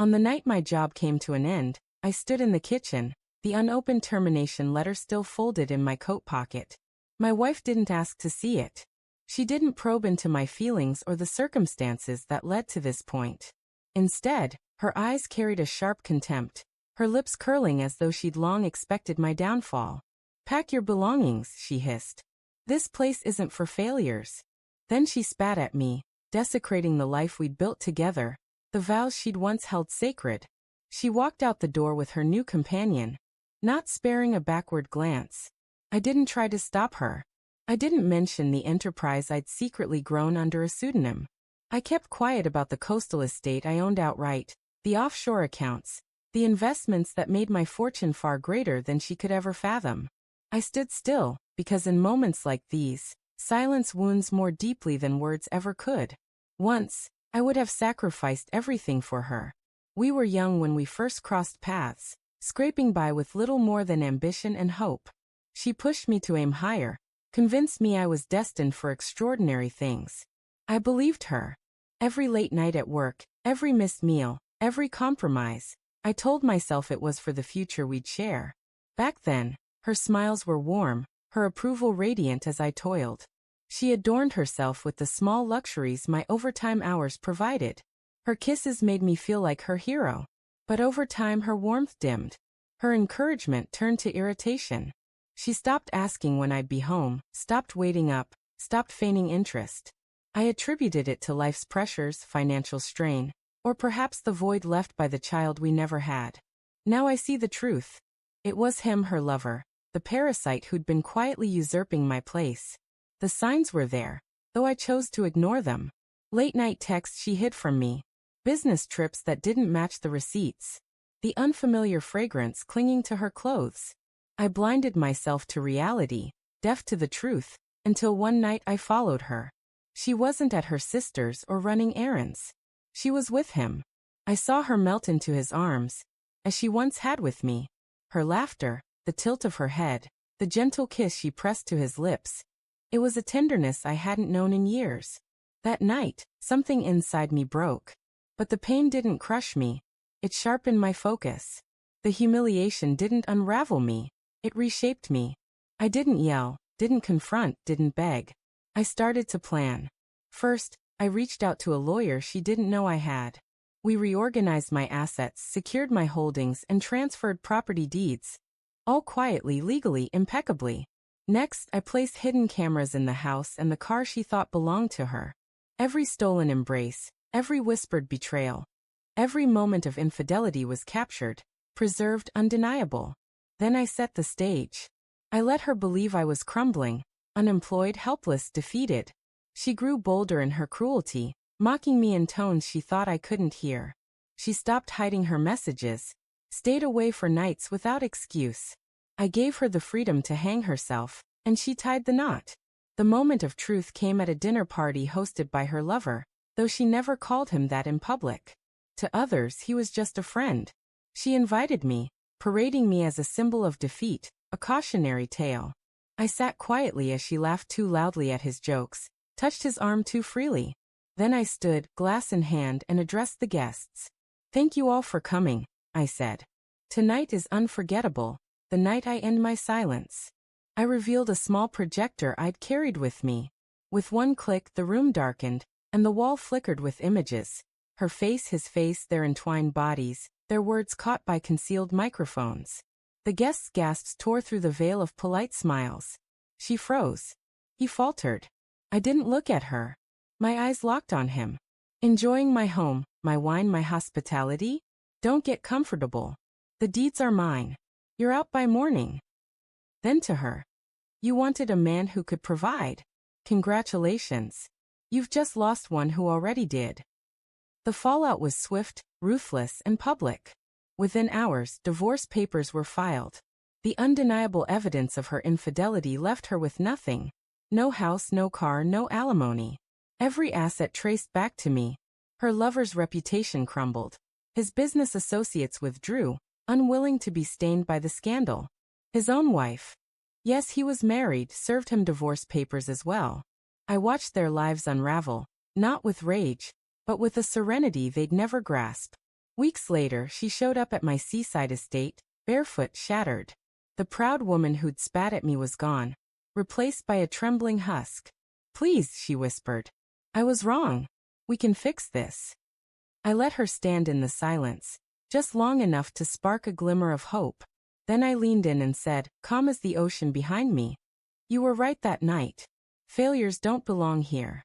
On the night my job came to an end, I stood in the kitchen, the unopened termination letter still folded in my coat pocket. My wife didn't ask to see it. She didn't probe into my feelings or the circumstances that led to this point. Instead, her eyes carried a sharp contempt, her lips curling as though she'd long expected my downfall. "Pack your belongings," she hissed. "This place isn't for failures." Then she spat at me, desecrating the life we'd built together, the vows she'd once held sacred. She walked out the door with her new companion, not sparing a backward glance. I didn't try to stop her. I didn't mention the enterprise I'd secretly grown under a pseudonym. I kept quiet about the coastal estate I owned outright, the offshore accounts, the investments that made my fortune far greater than she could ever fathom. I stood still, because in moments like these, silence wounds more deeply than words ever could. Once, I would have sacrificed everything for her. We were young when we first crossed paths, scraping by with little more than ambition and hope. She pushed me to aim higher, convinced me I was destined for extraordinary things. I believed her. Every late night at work, every missed meal, every compromise, I told myself it was for the future we'd share. Back then, her smiles were warm, her approval radiant as I toiled. She adorned herself with the small luxuries my overtime hours provided. Her kisses made me feel like her hero. But over time her warmth dimmed. Her encouragement turned to irritation. She stopped asking when I'd be home, stopped waiting up, stopped feigning interest. I attributed it to life's pressures, financial strain, or perhaps the void left by the child we never had. Now I see the truth. It was him, her lover, the parasite who'd been quietly usurping my place. The signs were there, though I chose to ignore them. Late-night texts she hid from me. Business trips that didn't match the receipts. The unfamiliar fragrance clinging to her clothes. I blinded myself to reality, deaf to the truth, until one night I followed her. She wasn't at her sister's or running errands. She was with him. I saw her melt into his arms, as she once had with me. Her laughter, the tilt of her head, the gentle kiss she pressed to his lips. It was a tenderness I hadn't known in years. That night, something inside me broke. But the pain didn't crush me. It sharpened my focus. The humiliation didn't unravel me. It reshaped me. I didn't yell, didn't confront, didn't beg. I started to plan. First, I reached out to a lawyer she didn't know I had. We reorganized my assets, secured my holdings, and transferred property deeds. All quietly, legally, impeccably. Next, I placed hidden cameras in the house and the car she thought belonged to her. Every stolen embrace, every whispered betrayal, every moment of infidelity was captured, preserved, undeniable. Then I set the stage. I let her believe I was crumbling, unemployed, helpless, defeated. She grew bolder in her cruelty, mocking me in tones she thought I couldn't hear. She stopped hiding her messages, stayed away for nights without excuse. I gave her the freedom to hang herself, and she tied the knot. The moment of truth came at a dinner party hosted by her lover, though she never called him that in public. To others he was just a friend. She invited me, parading me as a symbol of defeat, a cautionary tale. I sat quietly as she laughed too loudly at his jokes, touched his arm too freely. Then I stood, glass in hand, and addressed the guests. "Thank you all for coming," I said. "Tonight is unforgettable, the night I end my silence." I revealed a small projector I'd carried with me. With one click the room darkened, and the wall flickered with images. Her face, his face, their entwined bodies, their words caught by concealed microphones. The guests' gasps tore through the veil of polite smiles. She froze. He faltered. I didn't look at her. My eyes locked on him. "Enjoying my home, my wine, my hospitality? Don't get comfortable. The deeds are mine. You're out by morning." Then to her. "You wanted a man who could provide. Congratulations. You've just lost one who already did." The fallout was swift, ruthless, and public. Within hours, divorce papers were filed. The undeniable evidence of her infidelity left her with nothing. No house, no car, no alimony. Every asset traced back to me. Her lover's reputation crumbled. His business associates withdrew, unwilling to be stained by the scandal. His own wife. Yes, he was married, served him divorce papers as well. I watched their lives unravel, not with rage, but with a serenity they'd never grasp. Weeks later, she showed up at my seaside estate, barefoot, shattered. The proud woman who'd spat at me was gone, replaced by a trembling husk. "Please," she whispered. "I was wrong. We can fix this." I let her stand in the silence, just long enough to spark a glimmer of hope. Then I leaned in and said, calm as the ocean behind me, "You were right that night. Failures don't belong here."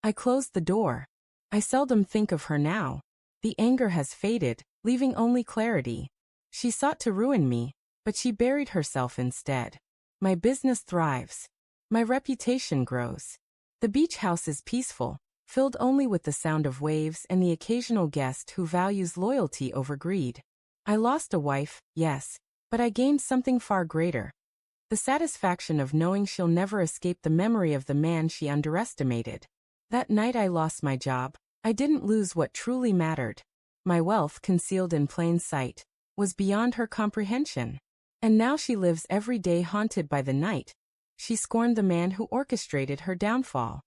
I closed the door. I seldom think of her now. The anger has faded, leaving only clarity. She sought to ruin me, but she buried herself instead. My business thrives. My reputation grows. The beach house is peaceful, filled only with the sound of waves and the occasional guest who values loyalty over greed. I lost a wife, yes, but I gained something far greater. The satisfaction of knowing she'll never escape the memory of the man she underestimated. That night I lost my job, I didn't lose what truly mattered. My wealth, concealed in plain sight, was beyond her comprehension. And now she lives every day haunted by the night. She scorned the man who orchestrated her downfall.